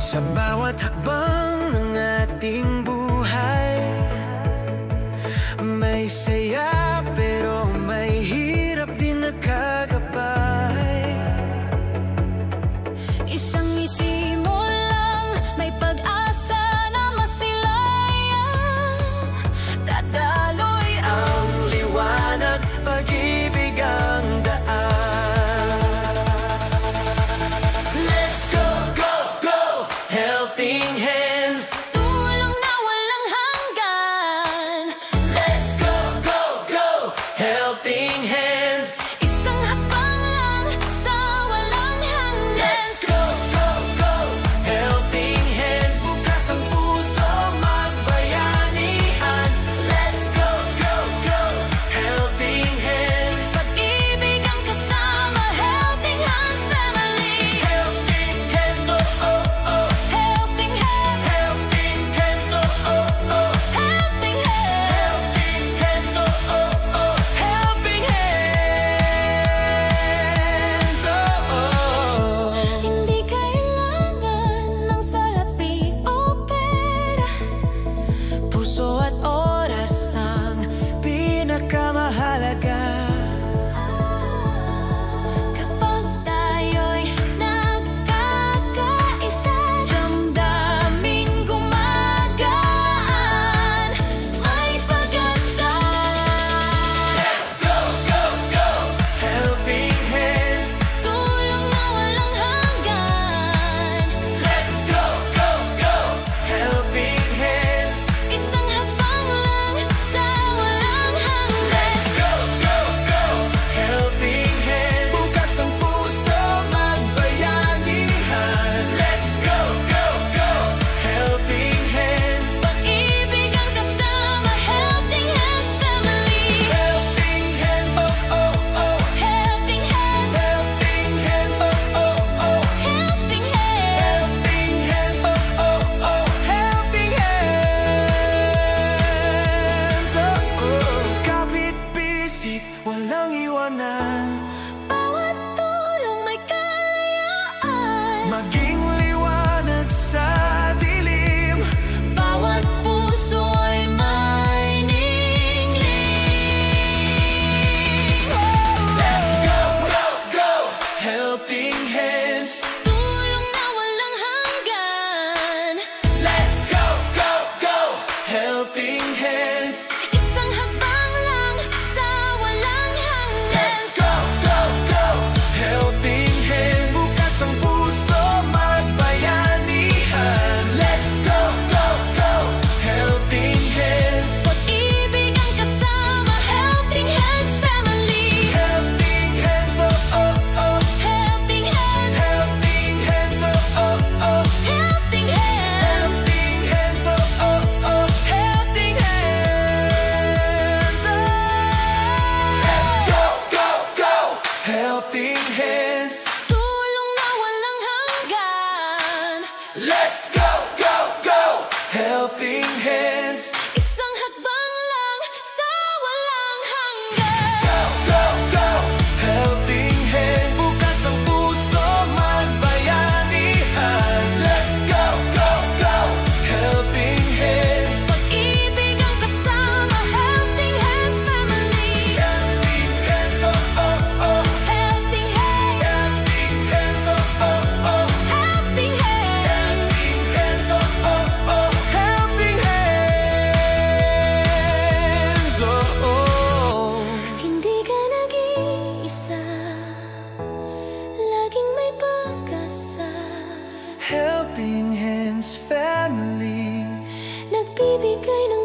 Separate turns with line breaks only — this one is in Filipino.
Sa bawat hakbang ng ating buhay, may saya pero may hirap din na kagabay.
Isang ngiti mo lang, may pag-asa na masilayan. Dadaloy ang
Liwanag, pag-ibig ang daan. Let's go, go, go! Helping hands.
tulong na walang hanggan.
Let's go, go, go! Helping hands.
Isang hakbang lang sa walang hanggan.
Let's go, go, go! Helping hands. Bukas ang puso, magbayanihan. Let's go, go, go! Helping hands.
Pag-ibig ang kasama, Helping Hands Family.
Helping hands, oh, oh, oh.
Helping Hands,
Helping hands, oh, oh, oh.
Helping Hands.
Helping hands, oh, oh, oh. Helping hands, oh, oh.
Hindi kailangan ng salapi o pera.
Puso at oras ang pinakamahalaga.
Kapag tayo'y nagkakaisa, damdamin gumagaan, may pag-asa.
Let's go, go, go! Helping hands.
Tulong na walang hanggan.
Let's go, go, go! Helping hands.
Isang hakbang lang sa walang hanggan.
Let's go, go, go! Helping hands. Bukas ang puso, magbayanihan. Let's go, go, go! Helping hands.
Pag-ibig ang kasama, Helping Hands Family.
Helping hands, oh, oh, oh.
Helping Hands,
Helping hands, oh, oh, oh.
Helping Hands.
Helping hands, oh, oh, oh. Helping hands, oh, oh. Kapit bisig, walang iwanan.
Bawat tulong may kalayaan.
Maging liwanag sa dilim.
Bawat puso ay may ningning.
Let's go, go, go! Helping hands.
Tulong na walang hanggan.
Let's go, go, go! Helping hands.
Isang hakbang lang sa walang hanggan.
Let's go, go, go! Helping hands. Bukas ang puso, magbayanihan. Let's go, go, go! Helping hands.
Pag-ibig ang kasama, Helping Hands Family.
Helping hands, oh, oh, oh.
Helping Hands,
Helping hands, oh, oh, oh.
Helping Hands.
Helping hands, oh, oh, oh. Helping hands, oh. Let's go, go, go! Helping hands.
Tulong na walang hanggan.
Let's go, go, go! Helping hands.
Isang hakbang lang sa walang hanggan.
Go, go, go! Helping hands. Bukas ang puso, magbayanihan. Let's go, go, go! Helping hands.
Pag-ibig ang kasama, Helping Hands Family.
Helping hands, oh, oh, oh.
Helping Hands,
Helping hands, oh, oh, oh.
Helping Hands.
Helping hands, oh, oh, oh. Helping hands, oh, oh.
Hindi ka nag-iisa, laging may pag-asa.
Helping hands family.
Nagbibigay ng